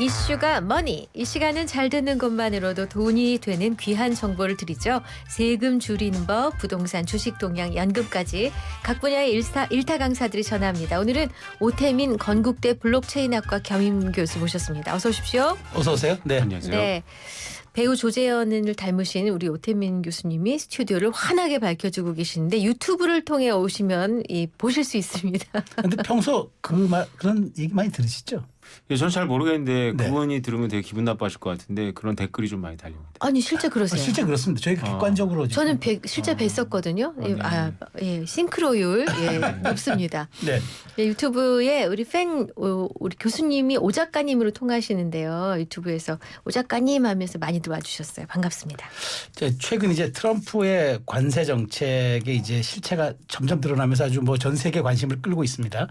이슈가 머니. 이 시간은 잘 듣는 것만으로도 돈이 되는 귀한 정보를 드리죠. 세금 줄이는 법, 부동산, 주식 동향, 연금까지 각 분야의 일타 강사들이 전화합니다. 오늘은 오태민 건국대 블록체인학과 겸임 교수 모셨습니다. 어서 오십시오. 어서 오세요. 네. 안녕하세요. 네. 배우 조재현을 닮으신 우리 오태민 교수님이 스튜디오를 환하게 밝혀주고 계시는데 유튜브를 통해 오시면 보실 수 있습니다. 근데 평소 그런 얘기 많이 들으시죠? 예, 저는 잘 모르겠는데 네. 그분이 들으면 되게 기분 나빠하실 것 같은데 그런 댓글이 좀 많이 달립니다. 아니 실제 그러세요? 실제 그렇습니다. 저희가 객관적으로 저는 실제 뵀었거든요. 예, 싱크로율 높습니다. 네. 예, 유튜브에 우리 우리 교수님이 오 작가님으로 통하시는데요. 유튜브에서 오 작가님 하면서 많이 들어와 주셨어요. 반갑습니다. 최근 이제 트럼프의 관세 정책의 이제 실체가 점점 드러나면서 아주 뭐 전 세계 관심을 끌고 있습니다.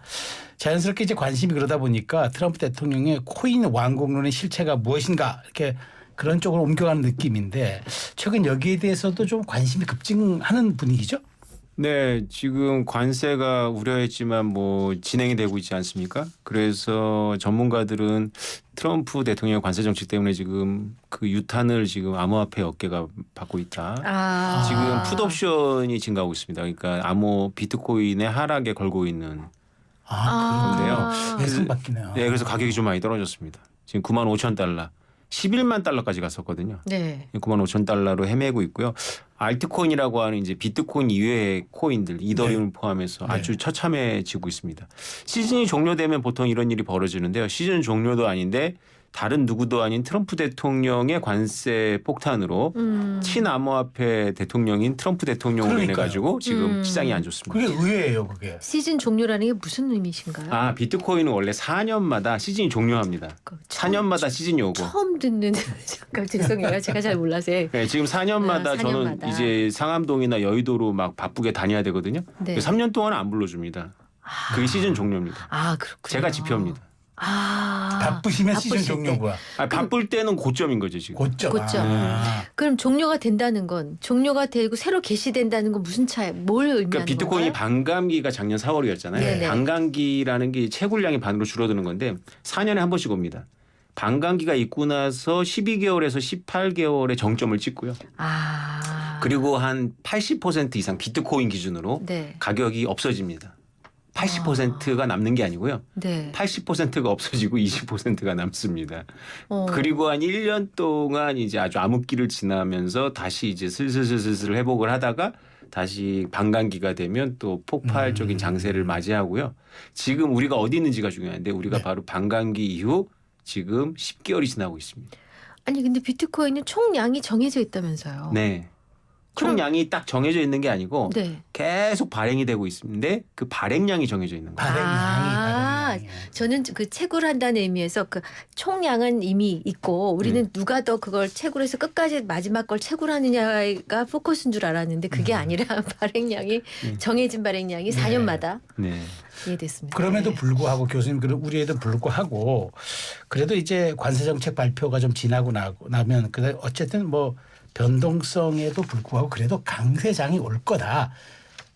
자연스럽게 이제 관심이 그러다 보니까 트럼프 대통령의 코인 왕국론의 실체가 무엇인가 이렇게 그런 쪽으로 옮겨가는 느낌인데 최근 여기에 대해서도 좀 관심이 급증하는 분위기죠? 네, 지금 관세가 우려했지만 뭐 진행이 되고 있지 않습니까? 그래서 전문가들은 트럼프 대통령의 관세 정책 때문에 지금 그 유탄을 지금 암호화폐 업계가 받고 있다. 지금 풋옵션이 증가하고 있습니다. 그러니까 비트코인의 하락에 걸고 있는 건데요. 예순 바뀌네요. 네, 그래서 가격이 좀 많이 떨어졌습니다. 지금 95,000달러, 11만 달러까지 갔었거든요. 네. 95,000달러로 헤매고 있고요. 알트코인이라고 하는 이제 비트코인 이외의 코인들, 이더리움을 포함해서 아주 처참해지고 있습니다. 시즌이 종료되면 보통 이런 일이 벌어지는데요. 시즌 종료도 아닌데 다른 누구도 아닌 트럼프 대통령의 관세 폭탄으로 친암호화폐 대통령인 트럼프 대통령으로 인해 가지고 지금 시장이 안 좋습니다. 그게 의외예요, 그게. 시즌 종료라는 게 무슨 의미신가요? 비트코인은 원래 4년마다 시즌이 종료합니다. 4년마다 시즌이 오고. 처음 듣는 잠깐 죄송해요. 제가 잘 몰라서. 네, 지금 4년마다 저는 4년마다. 이제 상암동이나 여의도로 막 바쁘게 다녀야 되거든요. 네. 3년 동안은 안 불러줍니다. 그게 시즌 종료입니다. 그렇군요. 제가 지표입니다. 바쁘시면 시즌 바쁘실 종료고요. 바쁠 때는 고점인 거죠 지금. 고점. 그럼 종료가 된다는 건 종료가 되고 새로 개시된다는 건 무슨 뭘 의미하는 그러니까 비트코인이 건가요? 반감기가 작년 4월이었잖아요. 네네. 반감기라는 게 채굴량이 반으로 줄어드는 건데 4년에 한 번씩 옵니다. 반감기가 있고 나서 12개월에서 18개월의 정점을 찍고요. 그리고 한 80% 이상 비트코인 기준으로 네. 가격이 없어집니다. 80%가 남는 게 아니고요. 네. 80%가 없어지고 20%가 남습니다. 어. 그리고 한 1년 동안 이제 아주 암흑기를 지나면서 다시 이제 슬슬 회복을 하다가 다시 반감기가 되면 또 폭발적인 장세를 맞이하고요. 지금 우리가 어디 있는지가 중요한데 우리가 바로 반감기 이후 지금 10개월이 지나고 있습니다. 아니 근데 비트코인은 총량이 정해져 있다면서요. 네. 총량이 딱 정해져 있는 게 아니고 네. 계속 발행이 되고 있는데 그 발행량이 정해져 있는 거예요. 발행량이. 저는 그 채굴 한다는 의미에서 그 총량은 이미 있고 우리는 누가 더 그걸 채굴해서 끝까지 마지막 걸 채굴하느냐가 포커스인 줄 알았는데 그게 아니라 발행량이 정해진 발행량이 4년마다 네. 이해됐습니다. 그럼에도 불구하고 교수님 우리에도 불구하고 그래도 이제 관세 정책 발표가 좀 지나고 나면 그래 어쨌든 뭐 변동성에도 불구하고 그래도 강세장이 올 거다.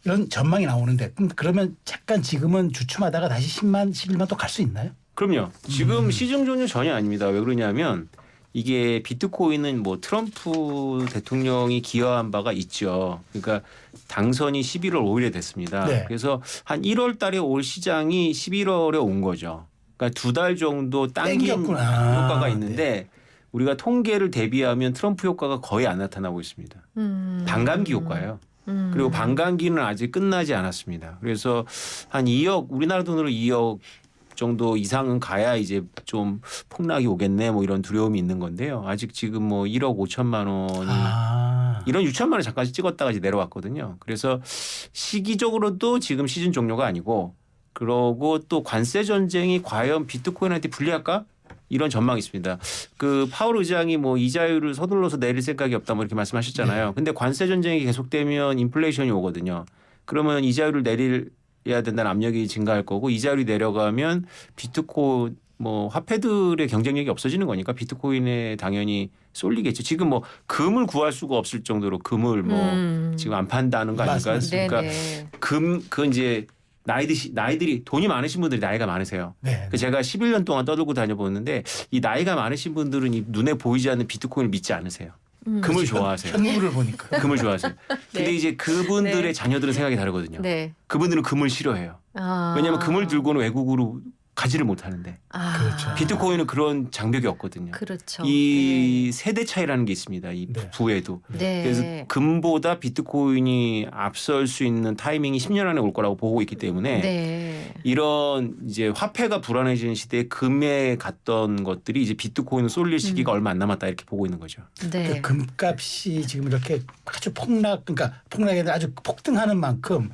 이런 전망이 나오는데 그러면 잠깐 지금은 주춤하다가 다시 10만, 11만 또 갈 수 있나요? 그럼요. 지금 시중 종료 전혀 아닙니다. 왜 그러냐면 이게 비트코인은 뭐 트럼프 대통령이 기여한 바가 있죠. 그러니까 당선이 11월 5일에 됐습니다. 네. 그래서 한 1월 달에 올 시장이 11월에 온 거죠. 그러니까 2달 정도 당긴 땡겼구나. 효과가 있는데 우리가 통계를 대비하면 트럼프 효과가 거의 안 나타나고 있습니다. 반감기 효과예요. 그리고 반감기는 아직 끝나지 않았습니다. 그래서 한 2억 우리나라 돈으로 2억 정도 이상은 가야 이제 좀 폭락이 오겠네 뭐 이런 두려움이 있는 건데요. 아직 지금 뭐 1억 5천만 원이 이런 6천만 원 잠깐 찍었다가 이제 내려왔거든요. 그래서 시기적으로도 지금 시즌 종료가 아니고 그러고 또 관세 전쟁이 과연 비트코인한테 불리할까? 이런 전망이 있습니다. 그 파월 의장이 뭐 이자율을 서둘러서 내릴 생각이 없다 뭐 이렇게 말씀하셨잖아요. 근데 관세 전쟁이 계속되면 인플레이션이 오거든요. 그러면 이자율을 내려야 된다는 압력이 증가할 거고 이자율이 내려가면 비트코인 뭐 화폐들의 경쟁력이 없어지는 거니까 비트코인에 당연히 쏠리겠죠. 지금 뭐 금을 구할 수가 없을 정도로 금을 뭐 지금 안 판다는 거 아닙니까? 맞습니다. 그러니까 그건 이제 나이들이 돈이 많으신 분들이 나이가 많으세요. 네. 그래서 제가 11년 동안 떠들고 다녀보는데 이 나이가 많으신 분들은 이 눈에 보이지 않는 비트코인을 믿지 않으세요. 금을 좋아하세요. 현물을 보니까. 금을 좋아하세요. 근데 네. 이제 그분들의 네. 자녀들은 생각이 다르거든요. 네. 그분들은 금을 싫어해요. 아. 왜냐하면 금을 들고는 외국으로 가지를 못하는데 아. 그렇죠. 비트코인은 그런 장벽이 없거든요. 그렇죠. 이 세대 차이라는 게 있습니다. 이 네. 부에도. 네. 그래서 금보다 비트코인이 앞설 수 있는 타이밍이 10년 안에 올 거라고 보고 있기 때문에 네. 이런 이제 화폐가 불안해지는 시대에 금에 갔던 것들이 이제 비트코인을 쏠릴 시기가 얼마 안 남았다 이렇게 보고 있는 거죠. 네. 그 금값이 지금 이렇게 아주 그러니까 폭락이 아주 폭등하는 만큼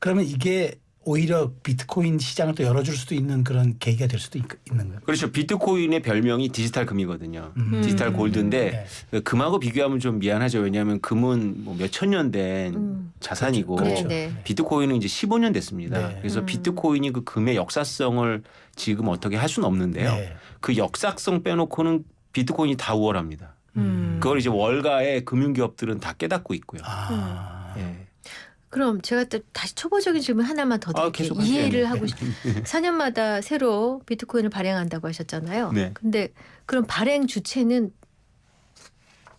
그러면 이게 오히려 비트코인 시장을 또 열어줄 수도 있는 그런 계기가 될 수도 있는 거예요. 그렇죠. 비트코인의 별명이 디지털 금이거든요. 디지털 골드인데 네. 금하고 비교하면 좀 미안하죠. 왜냐하면 금은 뭐 몇천 년 된 자산이고 그렇죠. 네. 비트코인은 이제 15년 됐습니다. 네. 그래서 비트코인이 그 금의 역사성을 지금 어떻게 할 수는 없는데요. 네. 그 역사성 빼놓고는 비트코인이 다 우월합니다. 그걸 이제 월가의 금융기업들은 다 깨닫고 있고요. 아. 예. 그럼 제가 또 다시 초보적인 질문 하나만 더 드릴게요. 계속 하세요. 이해를 하고 싶 4년마다 새로 비트코인을 발행한다고 하셨잖아요. 네. 근데 그럼 발행 주체는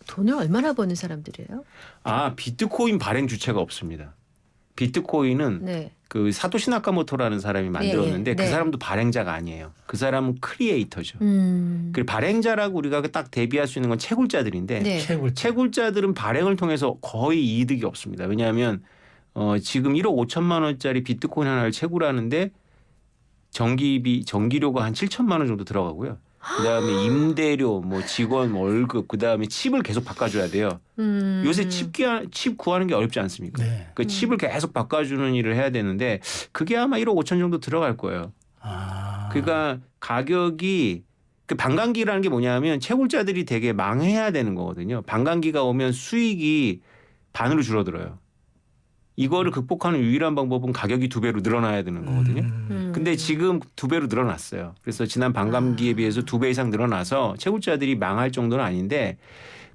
돈을 얼마나 버는 사람들이에요? 아, 비트코인 발행 주체가 없습니다. 비트코인은 네. 그 사토시 나카모토라는 사람이 만들었는데 네. 그 사람도 발행자가 아니에요. 그 사람은 크리에이터죠. 그 발행자라고 우리가 딱 대비할 수 있는 건 채굴자들인데 네. 채굴자들은 발행을 통해서 거의 이득이 없습니다. 왜냐하면 지금 1억 5천만 원짜리 비트코인 하나를 채굴하는데 전기료가 한 7천만 원 정도 들어가고요. 그다음에 임대료, 뭐 직원 월급, 그다음에 칩을 계속 바꿔줘야 돼요. 요새 칩 구하는 게 어렵지 않습니까? 네. 그 칩을 계속 바꿔주는 일을 해야 되는데 그게 아마 1억 5천 정도 들어갈 거예요. 아. 그러니까 가격이 그 반감기라는 게 뭐냐면 채굴자들이 되게 망해야 되는 거거든요. 반감기가 오면 수익이 반으로 줄어들어요. 이거를 극복하는 유일한 방법은 가격이 2배로 늘어나야 되는 거거든요. 근데 지금 2배로 늘어났어요. 그래서 지난 반감기에 비해서 2배 이상 늘어나서 채굴자들이 망할 정도는 아닌데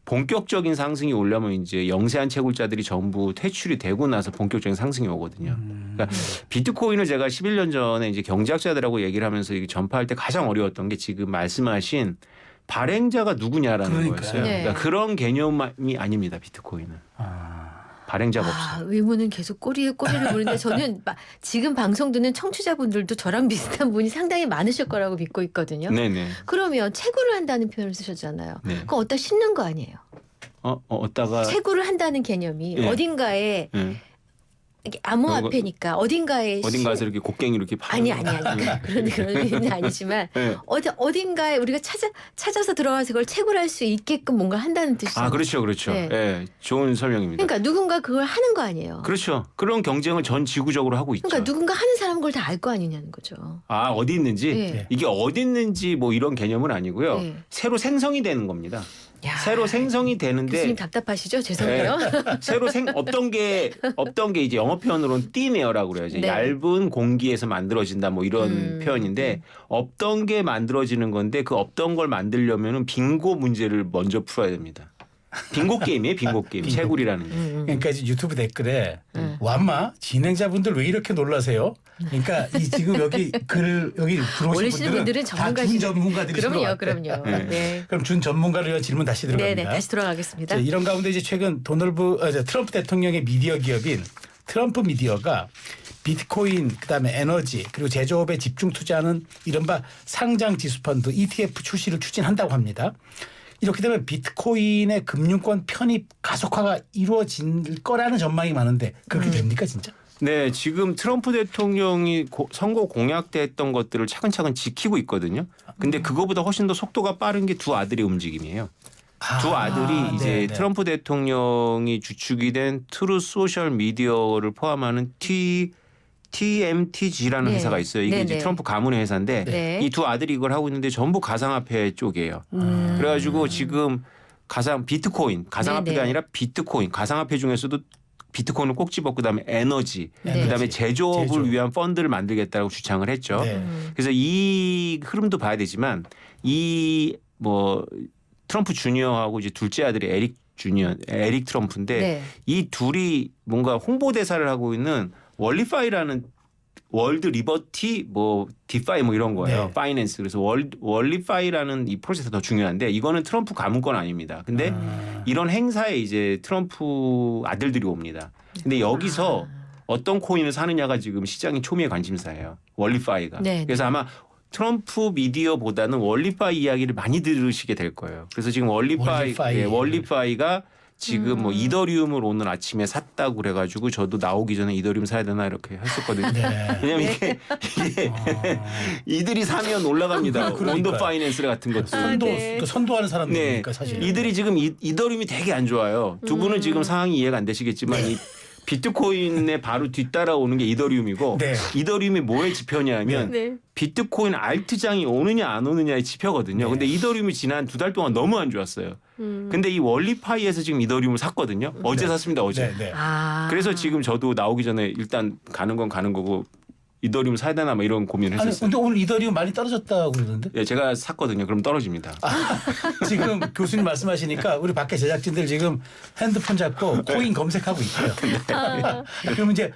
본격적인 상승이 오려면 이제 영세한 채굴자들이 전부 퇴출이 되고 나서 본격적인 상승이 오거든요. 그러니까 비트코인을 제가 11년 전에 이제 경제학자들하고 얘기를 하면서 이게 전파할 때 가장 어려웠던 게 지금 말씀하신 발행자가 누구냐라는 그러니까요. 거였어요. 네. 그러니까 그런 개념이 아닙니다. 비트코인은. 발행자가 없어요. 의문은 계속 꼬리를 부르는데 저는 지금 방송 듣는 청취자분들도 저랑 비슷한 분이 상당히 많으실 거라고 믿고 있거든요. 네네. 그러면 채굴을 한다는 표현을 쓰셨잖아요. 네. 그거 어디다 싣는 거 아니에요? 어디다가 채굴을 한다는 개념이 네. 어딘가에 네. 이게 암호화폐니까 어딘가에 어딘가에서 이렇게 곡괭이 이렇게 아니 그런 의미는 아니지만 네. 어딘가에 우리가 찾아서 들어가서 그걸 채굴할 수 있게끔 뭔가 한다는 뜻이죠. 아 그렇죠. 네. 네, 좋은 설명입니다. 그러니까 누군가 그걸 하는 거 아니에요. 그렇죠. 그런 경쟁을 전 지구적으로 하고 있죠. 그러니까 누군가 하는 사람은 그걸 다 알 거 아니냐는 거죠. 아 어디 있는지 네. 이게 어디 있는지 뭐 이런 개념은 아니고요. 네. 새로 생성이 되는 겁니다. 야, 새로 생성이 되는데 교수님 답답하시죠? 죄송해요. 새로 없던 게 이제 영어 표현으로는 띠네어라고 그래요. 이제 네. 얇은 공기에서 만들어진다 뭐 이런 표현인데 없던 게 만들어지는 건데 그 없던 걸 만들려면은 빙고 문제를 먼저 풀어야 됩니다. 빙고 게임이에요. 빙고 게임. 채굴이라는 게. 그러니까 이제 유튜브 댓글에 완마 진행자분들 왜 이렇게 놀라세요? 그러니까 이 지금 여기 여기 들어오신 올리시는 분들은 다준 전문가들이신 것 같아요. 그럼요. 네. 그럼 준 전문가를 위한 질문 다시 들어갑니다. 네네 다시 돌아가겠습니다. 자, 이런 가운데 이제 최근 트럼프 대통령의 미디어 기업인 트럼프 미디어가 비트코인 그다음에 에너지 그리고 제조업에 집중 투자하는 이른바 상장 지수 펀드 ETF 출시를 추진한다고 합니다. 이렇게 되면 비트코인의 금융권 편입 가속화가 이루어질 거라는 전망이 많은데 그렇게 됩니까 진짜? 네, 지금 트럼프 대통령이 선거 공약 때 했던 것들을 차근차근 지키고 있거든요. 근데 그거보다 훨씬 더 속도가 빠른 게 두 아들의 움직임이에요. 두 아들이 이제 네네. 트럼프 대통령이 주축이 된 트루스 소셜 미디어를 포함하는 TMTG라는 네. 회사가 있어요. 이게 이제 네네. 트럼프 가문의 회사인데 네. 이 두 아들이 이걸 하고 있는데 전부 가상화폐 쪽이에요. 그래가지고 지금 비트코인 가상화폐가 네네. 아니라 비트코인 가상화폐 중에서도 비트코인을 꼭 집었고 그다음에 에너지 네. 그다음에 제조업을 제조. 위한 펀드를 만들겠다고 주창을 했죠. 네. 그래서 이 흐름도 봐야 되지만 이 뭐 트럼프 주니어하고 이제 둘째 아들이 에릭 트럼프인데 네. 이 둘이 뭔가 홍보대사를 하고 있는 월리파이라는 월드 리버티 뭐 디파이 뭐 이런 거예요. 네. 파이낸스. 그래서 월리파이라는 이 프로세스가 더 중요한데 이거는 트럼프 가문권 아닙니다. 근데 이런 행사에 이제 트럼프 아들들이 옵니다. 근데 여기서 어떤 코인을 사느냐가 지금 시장의 초미의 관심사예요. 월리파이가. 네. 그래서 아마 트럼프 미디어보다는 월리파이 이야기를 많이 들으시게 될 거예요. 그래서 지금 월리파이. 예, 월리파이가 지금 뭐 이더리움을 오늘 아침에 샀다고 그래가지고 저도 나오기 전에 이더리움 사야 되나 이렇게 했었거든요. 네. 왜냐면 이게 이들이 사면 올라갑니다. 그러니까요. 온도 파이낸스 같은 것도. 선도 네. 그 선도하는 네. 사람들이니까 사실. 이들이 지금 이더리움이 되게 안 좋아요. 두 분은 지금 상황이 이해가 안 되시겠지만 이 비트코인에 바로 뒤따라오는 게 이더리움이고 네. 이더리움이 뭐의 지표냐면 네. 비트코인 알트장이 오느냐 안 오느냐의 지표거든요. 네. 근데 이더리움이 지난 2달 동안 너무 안 좋았어요. 근데 이 월리파이에서 지금 이더리움을 샀거든요. 어제 샀습니다. 어제. 네, 네. 아. 그래서 지금 저도 나오기 전에 일단 가는 건 가는 거고 이더리움 사야 되나 뭐 이런 고민을 아니 했었어요. 근데 오늘 이더리움 많이 떨어졌다고 그러던데. 예, 제가 샀거든요. 그럼 떨어집니다. 지금 교수님 말씀하시니까 우리 밖에 제작진들 지금 핸드폰 잡고 코인 검색하고 있고요. 그러면 이제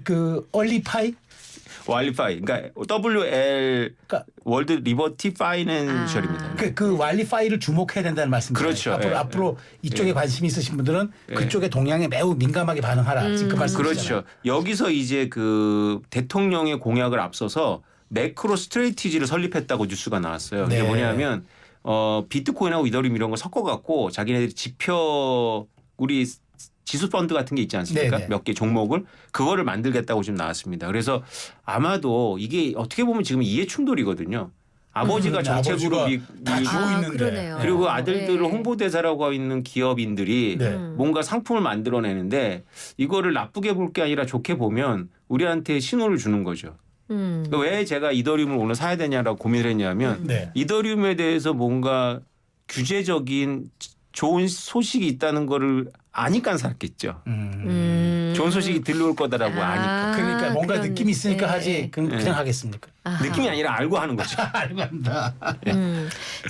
그 얼리파이 월리파이, 그러니까 WL 그러니까 월드 리버티 파이낸셜입니다. 그 왈리파이를 주목해야 된다는 말씀이죠. 그렇죠. 앞으로 예. 앞으로 이쪽에 예. 관심이 있으신 분들은 예. 그쪽의 동향에 매우 민감하게 반응하라. 지금 그 말씀이시잖아요. 그렇죠. 여기서 이제 그 대통령의 공약을 앞서서 매크로 스트레이티지를 설립했다고 뉴스가 나왔어요. 네. 이게 뭐냐면 비트코인하고 이더리움 이런 거 섞어갖고 자기네들이 지표 우리 지수 펀드 같은 게 있지 않습니까? 네네. 몇 개 종목을 그거를 만들겠다고 지금 나왔습니다. 그래서 아마도 이게 어떻게 보면 지금 이해 충돌이거든요. 아버지가 정책으로 아버지가 다 주고 있는데. 그러네요. 그리고 아들들을 네. 홍보대사라고 하고 있는 기업인들이 네. 뭔가 상품을 만들어내는데 이거를 나쁘게 볼 게 아니라 좋게 보면 우리한테 신호를 주는 거죠. 그러니까 왜 제가 이더리움을 오늘 사야 되냐라고 고민을 했냐면 네. 이더리움에 대해서 뭔가 규제적인 좋은 소식이 있다는 거를 아니까 샀겠죠. 좋은 소식이 들려올 거다라고 아니까. 그러니까 뭔가 그런- 느낌이 있으니까 네. 하지 그냥 네. 하겠습니까? 아하. 느낌이 아니라 알고 하는 거죠. 알고 한다.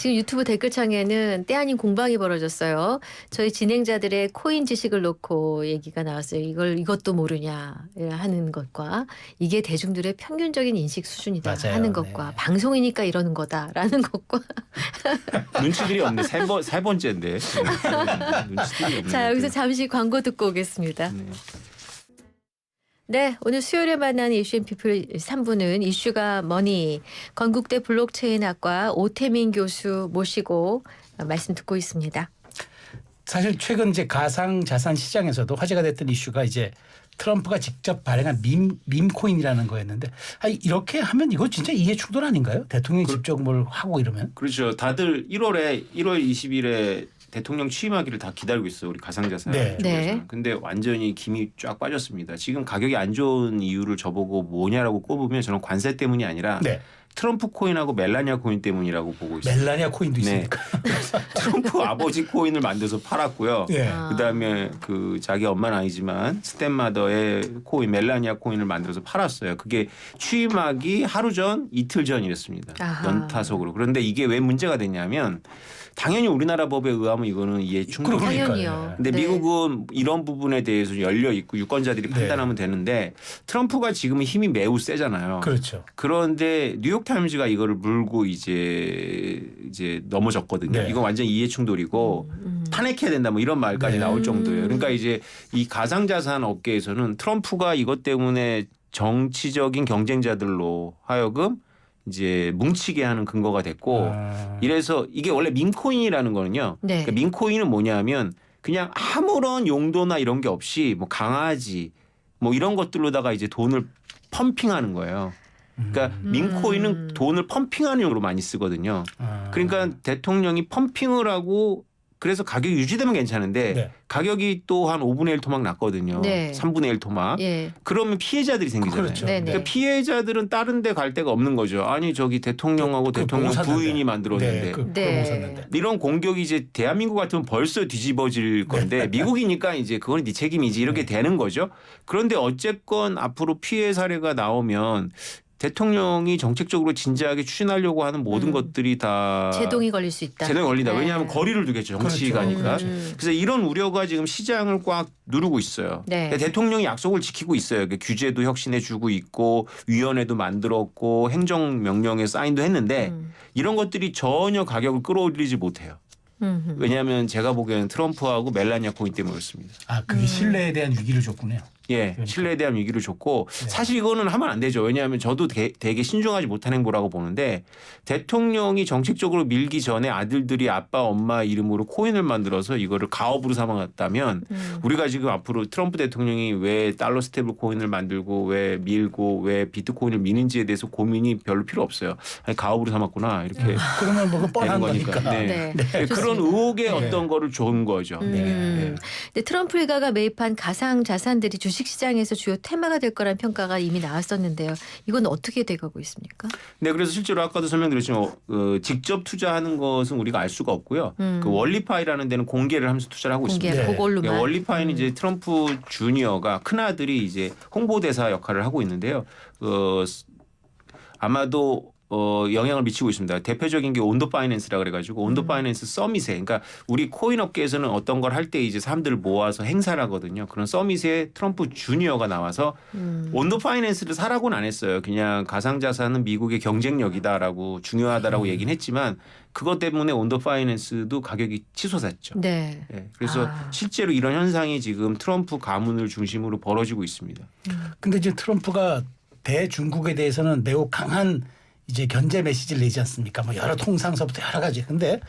지금 유튜브 댓글창에는 때 아닌 공방이 벌어졌어요. 저희 진행자들의 코인 지식을 놓고 얘기가 나왔어요. 이것도 모르냐 하는 것과 이게 대중들의 평균적인 인식 수준이다 맞아요. 하는 것과 네. 방송이니까 이러는 거다라는 것과 눈치들이 없네. 세 번째인데. 눈치들이 없네. 자 여기서 잠시 광고 듣고 오겠습니다. 네. 네, 오늘 수요일에 만나는 이슈앤피플 3부는 이슈가 머니 건국대 블록체인학과 오태민 교수 모시고 말씀 듣고 있습니다. 사실 최근 이제 가상 자산 시장에서도 화제가 됐던 이슈가 이제 트럼프가 직접 발행한 밈코인이라는 거였는데 이렇게 하면 이거 진짜 이해 충돌 아닌가요? 대통령이 직접 뭘 하고 이러면? 그렇죠. 다들 1월 20일에 대통령 취임하기를 다 기다리고 있어요. 우리 가상자산. 네. 네. 근데 완전히 김이 쫙 빠졌습니다. 지금 가격이 안 좋은 이유를 저보고 뭐냐라고 꼽으면 저는 관세 때문이 아니라 네. 트럼프 코인하고 멜라니아 코인 때문이라고 보고 있어요. 멜라니아 코인도 네. 있으니까. 트럼프 아버지 코인을 만들어서 팔았고요. 네. 아. 그다음에 그 자기 엄마는 아니지만 스탠마더의 코인 멜라니아 코인을 만들어서 팔았어요. 그게 취임하기 하루 전 이틀 전이랬습니다. 아하. 연타석으로. 그런데 이게 왜 문제가 됐냐면 당연히 우리나라 법에 의하면 이거는 이해 충돌. 그러니까요. 당연히요. 근데 네. 미국은 이런 부분에 대해서 열려 있고 유권자들이 네. 판단하면 되는데 트럼프가 지금 힘이 매우 세잖아요. 그렇죠. 그런데 뉴욕타임즈가 이거를 물고 이제 넘어졌거든요. 네. 이건 완전 이해 충돌이고 탄핵해야 된다 뭐 이런 말까지 네. 나올 정도예요. 그러니까 이제 이 가상자산 업계에서는 트럼프가 이것 때문에 정치적인 경쟁자들로 하여금 이제 뭉치게 하는 근거가 됐고 이래서 이게 원래 밈코인이라는 거는요. 네. 그러니까 밈코인은 뭐냐면 그냥 아무런 용도나 이런 게 없이 뭐 강아지 뭐 이런 것들로다가 이제 돈을 펌핑하는 거예요. 그러니까 밈코인은 돈을 펌핑하는 용으로 많이 쓰거든요. 그러니까 대통령이 펌핑을 하고 그래서 가격이 유지되면 괜찮은데 네. 가격이 또 한 5분의 1 토막 났거든요. 네. 3분의 1 토막. 예. 그러면 피해자들이 생기잖아요. 그렇죠. 네네. 그러니까 피해자들은 다른 데 갈 데가 없는 거죠. 아니 저기 대통령하고 그 대통령 못 샀는데. 부인이 만들었는데. 네. 그걸 네. 못 샀는데. 이런 공격이 이제 대한민국 같으면 벌써 뒤집어질 건데 미국이니까 이제 그건 네 책임이지 이렇게 되는 거죠. 그런데 어쨌건 앞으로 피해 사례가 나오면 대통령이 정책적으로 진지하게 추진하려고 하는 모든 것들이 다 제동이 걸릴 수 있다. 제동이 걸린다. 네. 왜냐하면 거리를 두겠죠. 정치가니까. 그래서 이런 우려가 지금 시장을 꽉 누르고 있어요. 네. 대통령이 약속을 지키고 있어요. 규제도 혁신해 주고 있고 위원회도 만들었고 행정명령에 사인도 했는데 이런 것들이 전혀 가격을 끌어올리지 못해요. 왜냐하면 제가 보기에는 트럼프하고 멜라니아 코인 때문에 그렇습니다. 아, 그게 신뢰에 대한 위기를 줬군요. 예, 그러니까. 신뢰에 대한 위기를 줬고 네. 사실 이거는 하면 안 되죠. 왜냐하면 저도 되게 신중하지 못한 행보라고 보는데 대통령이 정책적으로 밀기 전에 아들들이 아빠 엄마 이름으로 코인을 만들어서 이거를 가업으로 삼아갔다면 우리가 지금 앞으로 트럼프 대통령이 왜 달러 스테이블 코인을 만들고 왜 밀고 왜 비트코인을 미는지에 대해서 고민이 별로 필요 없어요. 아니, 가업으로 삼았구나 이렇게 그러면 뭐 뻔한 되는 거니까. 거니까. 네. 네. 그런 의혹의 어떤 거를 준 거죠. 네. 근데 트럼프 일가가 매입한 가상 자산들이 주식시장에서 주요 테마가 될 거란 평가가 이미 나왔었는데요. 이건 어떻게 돼가고 있습니까? 네, 그래서 실제로 아까도 설명드렸지만 직접 투자하는 것은 우리가 알 수가 없고요. 그 월리파이라는 데는 공개를 하면서 투자를 하고 공개 있습니다. 그걸로만. 네, 월리파이는 이제 트럼프 주니어가 큰 아들이 이제 홍보대사 역할을 하고 있는데요. 아마도 영향을 미치고 있습니다. 대표적인 게 온도 파이낸스라 그래가지고 온도 파이낸스 서밋에, 그러니까 우리 코인 업계에서는 어떤 걸 할 때 이제 사람들을 모아서 행사를 하거든요. 그런 서밋에 트럼프 주니어가 나와서 온도 파이낸스를 사라고는 안 했어요. 그냥 가상자산은 미국의 경쟁력이다라고 중요하다라고 얘기는 했지만 그것 때문에 온도 파이낸스도 가격이 치솟았죠. 네. 네, 그래서 실제로 이런 현상이 지금 트럼프 가문을 중심으로 벌어지고 있습니다. 근데 이제 트럼프가 대중국에 대해서는 매우 강한 이제 견제 메시지를 내지 않습니까? 뭐 여러 통상서부터 여러 가지. 근데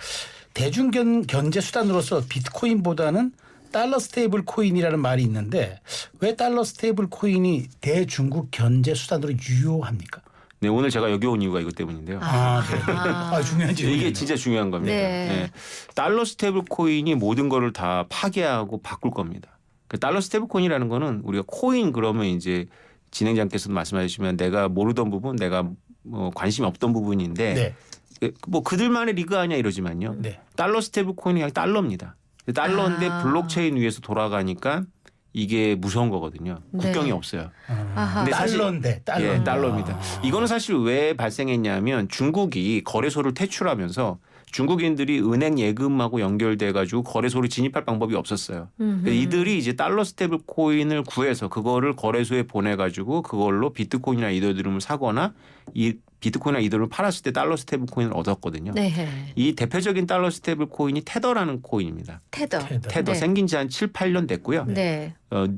대중 견제 수단으로서 비트코인보다는 달러 스테이블 코인이라는 말이 있는데 왜 달러 스테이블 코인이 대중국 견제 수단으로 유효합니까? 네, 오늘 제가 여기 온 이유가 이것 때문인데요. 네. 중요한 질문이네요. 이게 진짜 중요한 겁니다. 네. 네. 달러 스테이블 코인이 모든 거를 다 파괴하고 바꿀 겁니다. 그 달러 스테이블 코인이라는 거는 우리가 코인 그러면 이제 진행자께서도 말씀해 주시면 내가 모르던 부분, 내가 뭐 관심이 없던 부분인데 네. 뭐 그들만의 리그 아니야 이러지만요. 네. 달러 스테이블 코인이 그냥 달러입니다. 달러인데 블록체인 위에서 돌아가니까 이게 무서운 거거든요. 국경이 네. 없어요. 아하. 근데 사실- 달러인데 달러. 예, 달러입니다. 이거는 사실 왜 발생했냐면 중국이 거래소를 퇴출하면서 중국인들이 은행 예금하고 연결돼 가지고 거래소로 진입할 방법이 없었어요. 그러니까 이들이 이제 달러 스테이블 코인을 구해서 그거를 거래소에 보내 가지고 그걸로 비트코인이나 이더리움을 사거나 이 비트코인이나 이더리움을 팔았을 때 달러 스테이블 코인을 얻었거든요. 네. 이 대표적인 달러 스테이블 코인이 테더라는 코인입니다. 테더. 테더 네. 생긴 지 한 7, 8년 됐고요. 네.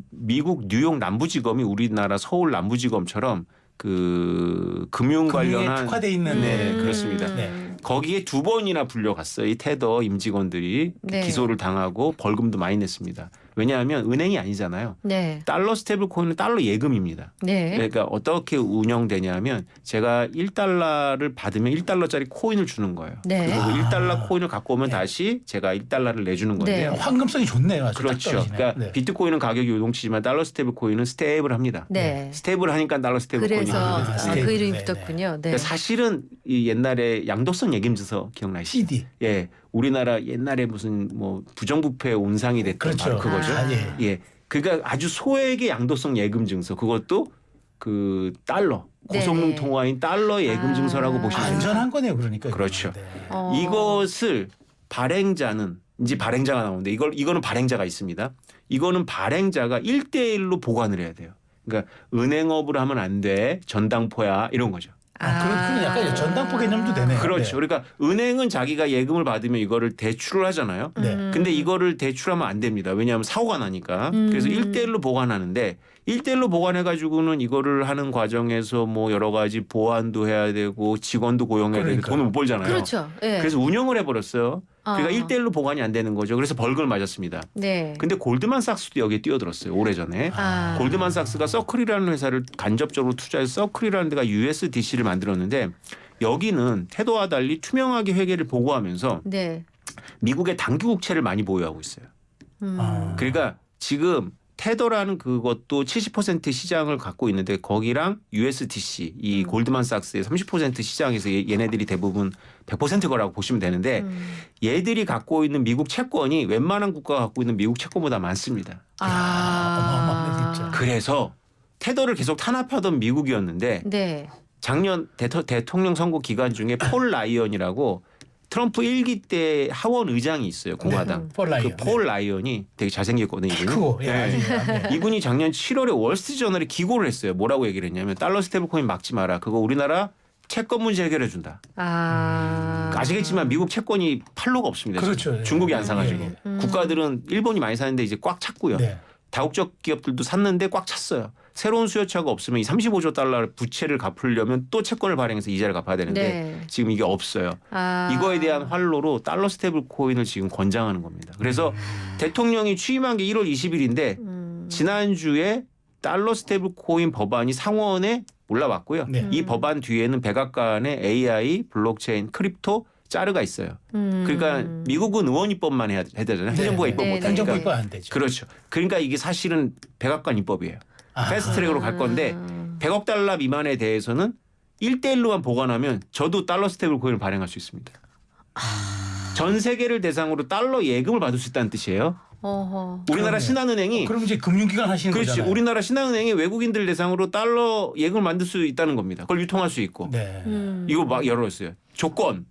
미국 뉴욕 남부지검이 우리나라 서울 남부지검처럼 그 금융 금융에 관련한 특화돼 있는. 네, 그렇습니다. 네. 거기에 2번이나 불려갔어요. 이 테더 임직원들이 네. 기소를 당하고 벌금도 많이 냈습니다. 왜냐하면 은행이 아니잖아요. 네. 달러 스테이블 코인은 달러 예금입니다. 네. 그러니까 어떻게 운영되냐면 제가 1달러를 받으면 1달러짜리 코인을 주는 거예요. 네. 그리고 1달러 코인을 갖고 오면 다시 제가 1달러를 내주는 건데요. 네. 황금성이 좋네요. 아주 딱 그렇죠. 떨어지네. 그러니까 네. 비트코인은 가격이 요동치지만 달러 스테이블 코인은 스테이블합니다. 네. 스테이블하니까 달러 스테이블 그래서 코인입니다. 스테이블. 그 이름이 네, 붙었군요. 네. 그러니까 사실은 이 옛날에 양도성 예금증서 기억나시죠? CD. 예, 우리나라 옛날에 무슨 뭐 부정부패 온상이 됐던 그렇죠. 바로 그거죠. 아, 예. 예, 그러니까 아주 소액의 양도성 예금증서 그것도 그 달러 고성능 네. 통화인 달러 예금증서라고 보시면 됩니다. 안전한 거네요. 그러니까. 그렇죠. 네. 이것을 발행자는 이제 발행자가 나오는데 이거는 발행자가 있습니다. 이거는 발행자가 1대1로 보관을 해야 돼요. 그러니까 은행업을 하면 안 돼. 전당포야 이런 거죠. 그런 약간 전당포 개념도 되네요. 그렇죠. 그러니까 은행은 자기가 예금을 받으면 이거를 대출을 하잖아요. 네. 근데 이거를 대출하면 안 됩니다. 왜냐하면 사고가 나니까. 그래서 1대1로 보관하는데 1대1로 보관해 가지고는 이거를 하는 과정에서 뭐 여러 가지 보안도 해야 되고 직원도 고용해야 되고 그러니까요. 돈을 못 벌잖아요. 그렇죠. 네. 그래서 운영을 해버렸어요. 그러니까 아. 1대1로 보관이 안 되는 거죠. 그래서 벌금을 맞았습니다. 네. 근데 골드만삭스도 여기에 뛰어들었어요. 오래전에. 아. 골드만삭스가 서클이라는 회사를 간접적으로 투자해서 서클이라는 데가 USDC를 만들었는데 여기는 테더와 달리 투명하게 회계를 보고하면서 네. 미국의 당기 국채를 많이 보유하고 있어요. 그러니까 지금 테더라는 그것도 70% 시장을 갖고 있는데 거기랑 USDC 이 골드만삭스의 30% 시장에서 얘네들이 대부분 100% 거라고 보시면 되는데 얘들이 갖고 있는 미국 채권이 웬만한 국가가 갖고 있는 미국 채권보다 많습니다. 어마어마하네 진짜. 그래서 테더를 계속 탄압하던 미국이었는데 네. 작년 대통령 선거 기간 중에 폴 라이언이라고 트럼프 1기 때 하원 의장이 있어요. 공화당. 폴 라이언. 그 폴 라이언이 되게 잘생겼거든요. 이분이. 크고. 예, 네. 네. 이분이 작년 7월에 월스트리트저널에 기고를 했어요. 뭐라고 얘기를 했냐면 달러 스테이블코인 막지 마라. 그거 우리나라 채권 문제 해결해 준다. 아시겠지만 미국 채권이 팔로가 없습니다. 그렇죠. 네. 중국이 안 사가지고. 네. 국가들은 일본이 많이 사는데 이제 꽉 찼고요. 네. 다국적 기업들도 샀는데 꽉 찼어요. 새로운 수요처가 없으면 이 35조 달러 부채를 갚으려면 또 채권을 발행해서 이자를 갚아야 되는데 네. 지금 이게 없어요. 이거에 대한 활로로 달러 스테이블 코인을 지금 권장하는 겁니다. 그래서 대통령이 취임한 게 1월 20일인데 지난주에 달러 스테이블 코인 법안이 상원에 올라왔고요. 네. 이 법안 뒤에는 백악관의 AI, 블록체인, 크립토, 짜르가 있어요. 그러니까 미국은 의원 입법만 해야 되잖아요. 행정부가 입법 네. 못 행정부 하니까. 입법 안 되죠. 그렇죠. 그러니까 이게 사실은 백악관 입법이에요. 패스트트랙으로 갈 건데 100억 달러 미만에 대해서는 1대1로만 보관하면 저도 달러 스테이블 코인을 발행할 수 있습니다. 전 세계를 대상으로 달러 예금을 받을 수 있다는 뜻이에요. 어허. 우리나라 그러네요. 신한은행이 그럼 이제 금융기관 하시는 그렇지. 거잖아요. 우리나라 신한은행이 외국인들 대상으로 달러 예금을 만들 수 있다는 겁니다. 그걸 유통할 수 있고. 네. 이거 막 열어줬어요. 조건.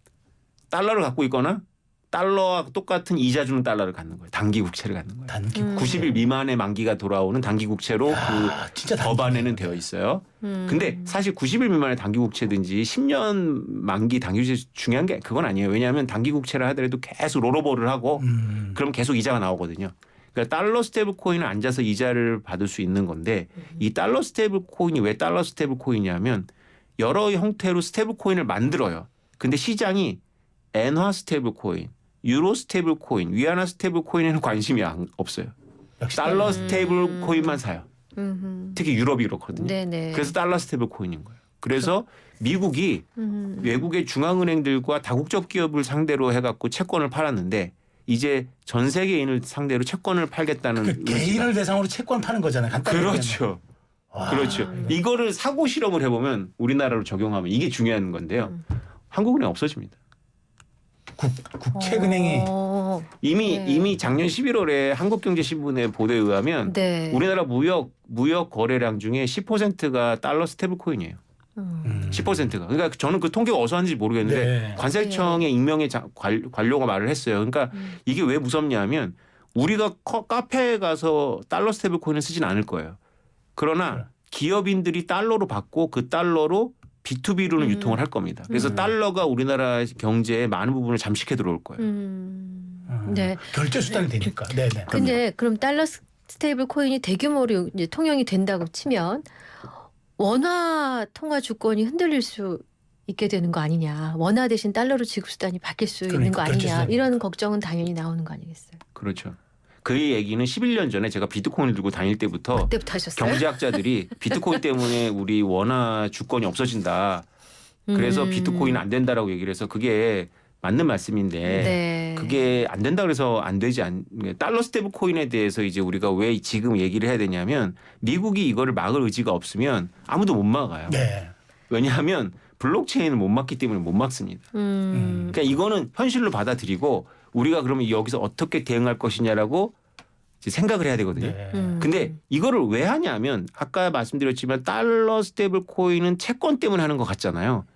달러를 갖고 있거나 달러와 똑같은 이자 주는 달러를 갖는 거예요. 단기 국채를 갖는 거예요. 단기 90일 미만의 만기가 돌아오는 단기 국채로 진짜 그 단기네요. 법안에는 되어 있어요. 근데 사실 90일 미만의 단기 국채든지 10년 만기 단기 국채 중요한 게 그건 아니에요. 왜냐하면 단기 국채를 하더라도 계속 롤오버를 하고 그럼 계속 이자가 나오거든요. 그러니까 달러 스테이블 코인은 앉아서 이자를 받을 수 있는 건데 이 달러 스테이블 코인이 왜 달러 스테이블 코인이냐면 여러 형태로 스테이블 코인을 만들어요. 근데 시장이 엔화 스테이블 코인, 유로 스테이블 코인, 위안화 스테이블 코인에는 관심이 없어요. 역시 달러 스테이블 코인만 사요. 특히 유럽이 그렇거든요. 네네. 그래서 달러 스테이블 코인인 거예요. 그래서 미국이 외국의 중앙은행들과 다국적 기업을 상대로 해갖고 채권을 팔았는데 이제 전 세계인을 상대로 채권을 팔겠다는 그 개인을 대상으로 채권 파는 거잖아요. 간단히 그렇죠. 와. 그렇죠. 이거를 사고 실험을 해보면 우리나라로 적용하면 이게 중요한 건데요. 한국은행 없어집니다. 국채은행이 이미 작년 11월에 한국경제신문의 보도에 의하면 네. 우리나라 무역 거래량 중에 10%가 달러 스테이블 코인이에요. 10%가. 그러니까 저는 그 통계가 어디서 하는지 모르겠는데 네. 관세청의 익명의 관료가 말을 했어요. 그러니까 이게 왜 무섭냐면 우리가 카페에 가서 달러 스테이블 코인을 쓰진 않을 거예요. 그러나 기업인들이 달러로 받고 그 달러로 B2B로는 유통을 할 겁니다. 그래서 달러가 우리나라 경제의 많은 부분을 잠식해 들어올 거예요. 네. 결제 수단이 되니까. 네네. 근데 그럼 달러 스테이블 코인이 대규모로 이제 통용이 된다고 치면 원화 통화 주권이 흔들릴 수 있게 되는 거 아니냐. 원화 대신 달러로 지급 수단이 바뀔 수 있는 거 그러니까 결제 아니냐. 수단이. 이런 걱정은 당연히 나오는 거 아니겠어요. 그렇죠. 그 얘기는 11년 전에 제가 비트코인을 들고 다닐 때부터 그때부터 하셨어요? 경제학자들이 비트코인 때문에 우리 원화 주권이 없어진다. 그래서 비트코인 안 된다라고 얘기를 해서 그게 맞는 말씀인데 네. 그게 안 된다 그래서 안 되지 달러 스테이블 코인에 대해서 이제 우리가 왜 지금 얘기를 해야 되냐면 미국이 이거를 막을 의지가 없으면 아무도 못 막아요. 네. 왜냐하면 블록체인을 못 막기 때문에 못 막습니다. 그러니까 이거는 현실로 받아들이고 우리가 그러면 여기서 어떻게 대응할 것이냐라고 이제 생각을 해야 되거든요. 네. 근데 이거를 왜 하냐면 아까 말씀드렸지만 달러 스테이블 코인은 채권 때문에 하는 것 같잖아요.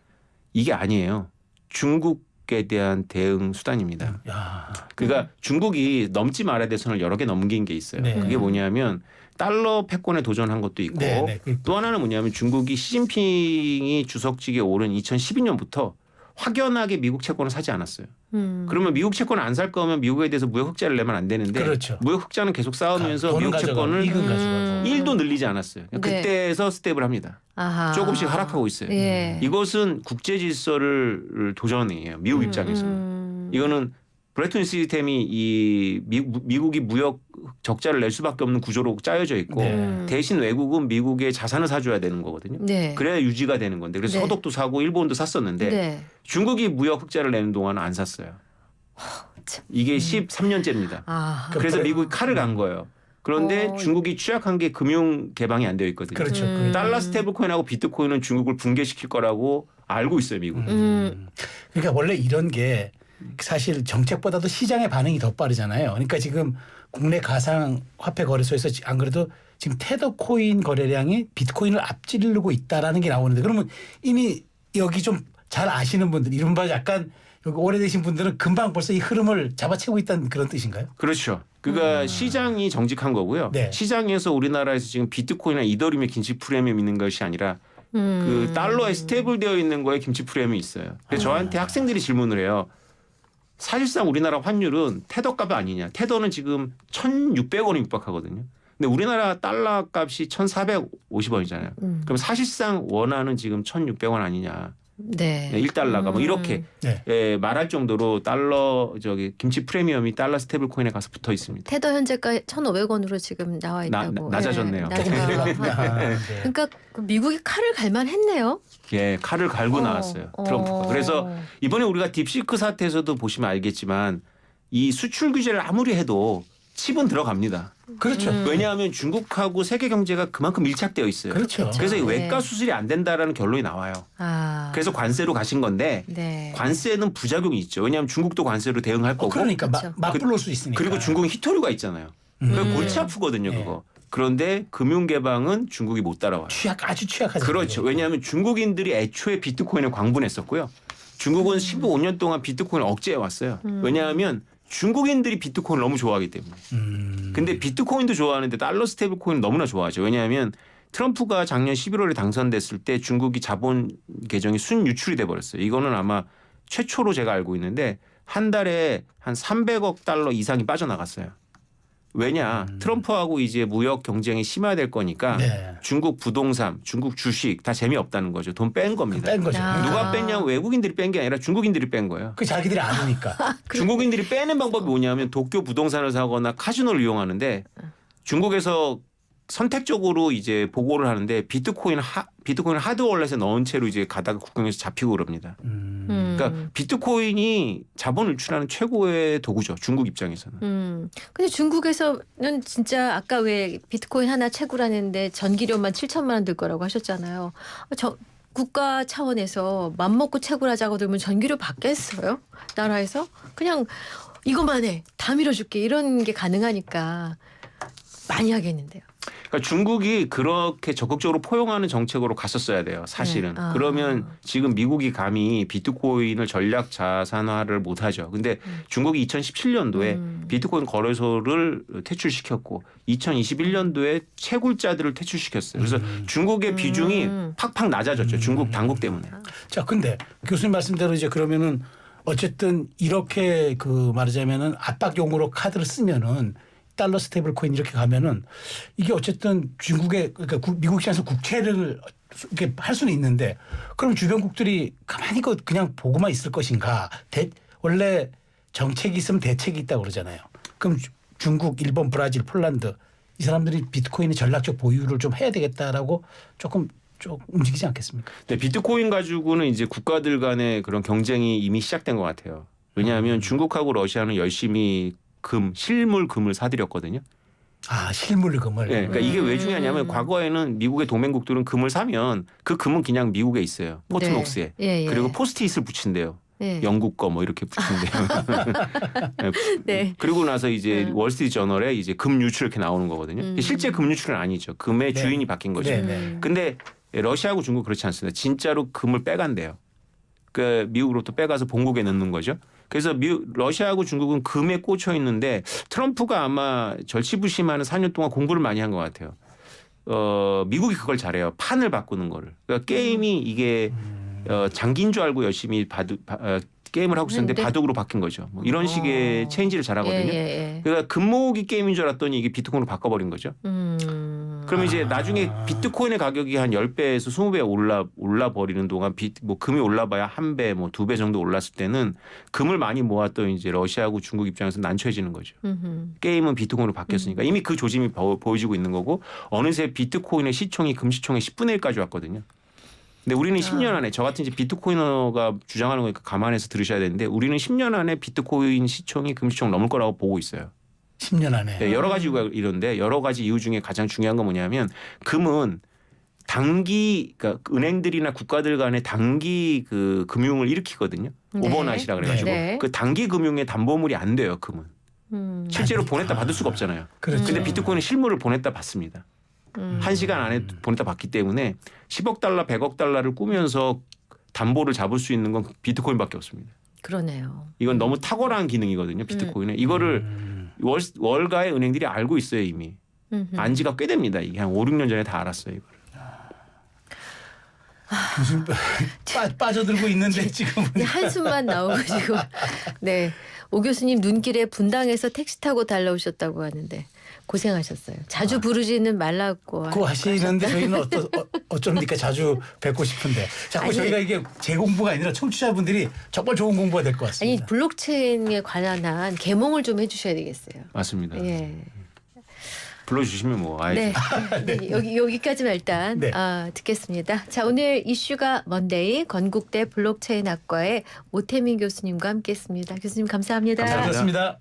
이게 아니에요. 중국에 대한 대응 수단입니다. 야. 그러니까 중국이 넘지 말아야 될 선을 여러 개 넘긴 게 있어요. 네. 그게 뭐냐면 달러 패권에 도전한 것도 있고 네, 네. 또 하나는 뭐냐면 중국이 시진핑이 주석직에 오른 2012년부터 확연하게 미국 채권을 사지 않았어요. 그러면 미국 채권을 안 살 거면 미국에 대해서 무역 흑자를 내면 안 되는데 그렇죠. 무역 흑자는 계속 쌓으면서 돈 미국 가져가고, 채권을 이익은 가져가고. 1도 늘리지 않았어요. 네. 그때에서 스텝을 합니다. 아하. 조금씩 하락하고 있어요. 예. 이것은 국제 질서를 도전이에요. 미국 입장에서는. 이거는 브레튼 시스템이 이 미국이 무역 적자를 낼 수밖에 없는 구조로 짜여져 있고 네. 대신 외국은 미국의 자산을 사줘야 되는 거거든요. 네. 그래야 유지가 되는 건데 그래서 네. 서독도 사고 일본도 샀었는데 네. 중국이 무역 흑자를 내는 동안은 안 샀어요. 이게 13년째입니다. 아. 그래서 미국이 칼을 간 거예요. 그런데 중국이 취약한 게 금융 개방이 안 되어 있거든요. 그렇죠. 달러 스테이블 코인하고 비트코인은 중국을 붕괴시킬 거라고 알고 있어요, 미국은. 그러니까 원래 이런 게 사실 정책보다도 시장의 반응이 더 빠르잖아요. 그러니까 지금 국내 가상화폐 거래소에서 안 그래도 지금 테더 코인 거래량이 비트코인을 앞지르고 있다라는 게 나오는데 그러면 이미 여기 좀 잘 아시는 분들 이른바 약간 여기 오래되신 분들은 금방 벌써 이 흐름을 잡아채고 있다는 그런 뜻인가요? 그렇죠. 그러니까 시장이 정직한 거고요. 네. 시장에서 우리나라에서 지금 비트코인이나 이더리움의 김치 프리미엄 있는 것이 아니라 그 달러에 스테이블 되어 있는 거에 김치 프리미엄이 있어요. 그래서 저한테 학생들이 질문을 해요. 사실상 우리나라 환율은 테더값 아니냐. 테더는 지금 1,600원이 육박하거든요. 근데 우리나라 달러 값이 1,450원이잖아요. 그럼 사실상 원화는 지금 1,600원 아니냐. 네. 1달러가 뭐 이렇게 네. 예, 말할 정도로 달러 김치 프리미엄이 달러 스테이블 코인에 가서 붙어 있습니다. 테더 현재가 1,500원으로 지금 나와 있다고. 낮아졌네요. 예, 네. 그러니까 그 미국이 칼을 갈만했네요. 예, 칼을 갈고 나왔어요. 트럼프가. 그래서 이번에 우리가 딥시크 사태에서도 보시면 알겠지만 이 수출 규제를 아무리 해도 칩은 들어갑니다. 그렇죠. 왜냐하면 중국하고 세계 경제가 그만큼 밀착되어 있어요. 그렇죠. 그래서 이 네. 외과 수술이 안 된다라는 결론이 나와요. 아. 그래서 관세로 가신 건데 네. 관세는 부작용이 있죠. 왜냐하면 중국도 관세로 대응할 거고 그러니까 그렇죠. 맞불러올 수 있으니까. 그리고 중국은 희토류가 있잖아요. 그래서 골치 아프거든요, 네. 그거. 그런데 금융 개방은 중국이 못 따라와요. 아주 취약하죠. 그렇죠. 왜냐하면 중국인들이 애초에 비트코인을 광분했었고요. 중국은 15년 동안 비트코인을 억제해 왔어요. 왜냐하면 중국인들이 비트코인을 너무 좋아하기 때문에. 근데 비트코인도 좋아하는데 달러 스테이블 코인은 너무나 좋아하죠. 왜냐하면 트럼프가 작년 11월에 당선됐을 때 중국이 자본 계정이 순유출이 돼 버렸어요. 이거는 아마 최초로 제가 알고 있는데 한 달에 한 300억 달러 이상이 빠져나갔어요. 왜냐 트럼프하고 이제 무역 경쟁이 심화될 거니까 네. 중국 부동산, 중국 주식 다 재미없다는 거죠. 돈 뺀 겁니다. 뺀 거죠. 아. 누가 뺐냐면 외국인들이 뺀 게 아니라 중국인들이 뺀 거예요. 그 자기들이 아니니까. 중국인들이 빼는 방법이 뭐냐면 도쿄 부동산을 사거나 카지노를 이용하는데 중국에서 선택적으로 이제 보고를 하는데 비트코인 하드월렛에 넣은 채로 이제 가다가 국경에서 잡히고 그럽니다. 그러니까 비트코인이 자본 유출하는 최고의 도구죠. 중국 입장에서는. 근데 중국에서는 진짜 아까 왜 비트코인 하나 채굴하는데 전기료만 7천만 원 들 거라고 하셨잖아요. 국가 차원에서 맘먹고 채굴하자고 들면 전기료 받겠어요? 나라에서? 그냥 이것만 해. 다 밀어줄게. 이런 게 가능하니까 많이 하겠는데요. 그러니까 중국이 그렇게 적극적으로 포용하는 정책으로 갔었어야 돼요. 사실은. 네. 아. 그러면 지금 미국이 감히 비트코인을 전략 자산화를 못하죠. 근데 중국이 2017년도에 비트코인 거래소를 퇴출시켰고 2021년도에 채굴자들을 퇴출시켰어요. 그래서 중국의 비중이 팍팍 낮아졌죠. 중국 당국 때문에. 자, 근데 교수님 말씀대로 이제 그러면은 어쨌든 이렇게 그 말하자면은 압박용으로 카드를 쓰면은 달러 스테이블 코인 이렇게 가면은 이게 어쨌든 중국의 그러니까 미국 시장에서 국채를 이렇게 할 수는 있는데 그럼 주변국들이 가만히 그냥 보고만 있을 것인가? 원래 정책이 있으면 대책이 있다고 그러잖아요. 그럼 중국, 일본, 브라질, 폴란드 이 사람들이 비트코인의 전략적 보유를 좀 해야 되겠다라고 조금 움직이지 않겠습니까? 네, 비트코인 가지고는 이제 국가들 간의 그런 경쟁이 이미 시작된 것 같아요. 왜냐하면 중국하고 러시아는 열심히 실물 금을 사들였거든요. 아, 실물금을. 네, 그러니까 이게 왜 중요하냐면 과거에는 미국의 동맹국들은 금을 사면 그 금은 그냥 미국에 있어요. 포트녹스에. 네. 예, 예. 그리고 포스트잇을 붙인대요. 예. 영국 거 뭐 이렇게 붙인대요. 네. 그리고 나서 이제 월스트리트 저널에 이제 금 유출 이렇게 나오는 거거든요. 실제 금 유출은 아니죠. 금의 네. 주인이 바뀐 거죠. 네, 네. 근데 러시아하고 중국 그렇지 않습니다. 진짜로 금을 빼간대요. 그 미국으로부터 빼가서 본국에 넣는 거죠. 그래서 러시아하고 중국은 금에 꽂혀 있는데 트럼프가 아마 절치부심하는 4년 동안 공부를 많이 한 것 같아요. 미국이 그걸 잘해요. 판을 바꾸는 거를. 그러니까 게임이 이게 장기인 줄 알고 열심히 게임을 하고 있었는데 바둑으로 바뀐 거죠. 뭐 이런 식의 체인지를 잘하거든요. 예. 그러니까 금모으기 게임인 줄 알았더니 이게 비트코인으로 바꿔버린 거죠. 그러면 이제 나중에 비트코인의 가격이 한 10배에서 20배 올라 버리는 동안 금이 올라봐야 1배, 뭐 2배 정도 올랐을 때는 금을 많이 모았던 이제 러시아하고 중국 입장에서 난처해지는 거죠. 게임은 비트코인으로 바뀌었으니까 이미 그 조짐이 보여지고 있는 거고 어느새 비트코인의 시총이 금 시총의 10분의 1까지 왔거든요. 근데 우리는 10년 안에 저 같은 이제 비트코이너가 주장하는 거니까 감안해서 들으셔야 되는데 우리는 10년 안에 비트코인 시총이 금 시총 넘을 거라고 보고 있어요. 10년 안에. 네, 여러 가지 이유가 이런데 여러 가지 이유 중에 가장 중요한 건 뭐냐면 금은 그러니까 은행들이나 국가들 간의 단기 그 금융을 일으키거든요. 네. 오버나이트라 그래가지고 네. 그 단기 금융의 담보물이 안 돼요. 금은. 실제로 보냈다 받을 수가 없잖아요. 그렇죠. 근데 비트코인은 실물을 보냈다 받습니다. 1시간 안에 보냈다 받기 때문에 10억 달러, 100억 달러를 꾸면서 담보를 잡을 수 있는 건 비트코인밖에 없습니다. 그러네요. 이건 너무 탁월한 기능이거든요. 비트코인은. 이거를 월가의 은행들이 알고 있어요 이미. 안지가 꽤 됩니다. 이게 한 5, 6년 전에 다 알았어요. 이거를. 무슨 빠져들고 있는데 지금 한숨만 나오가지고 네. 오 교수님 눈길에 분당에서 택시 타고 달라오셨다고 하는데 고생하셨어요. 자주 부르지는 말라고. 그거 하시는데 저희는 어쩝니까 자주 뵙고 싶은데 자꾸 아니, 저희가 이게 제 공부가 아니라 청취자분들이 정말 좋은 공부가 될 것 아니 같습니다. 블록체인에 관한 개몽을 좀 해주셔야 되겠어요. 맞습니다. 예. 불러주시면 뭐 아예 네. 네. 여기까지만 일단 네. 듣겠습니다. 자 오늘 이슈가 먼데이 건국대 블록체인학과의 오태민 교수님과 함께했습니다. 교수님 감사합니다. 감사합니다.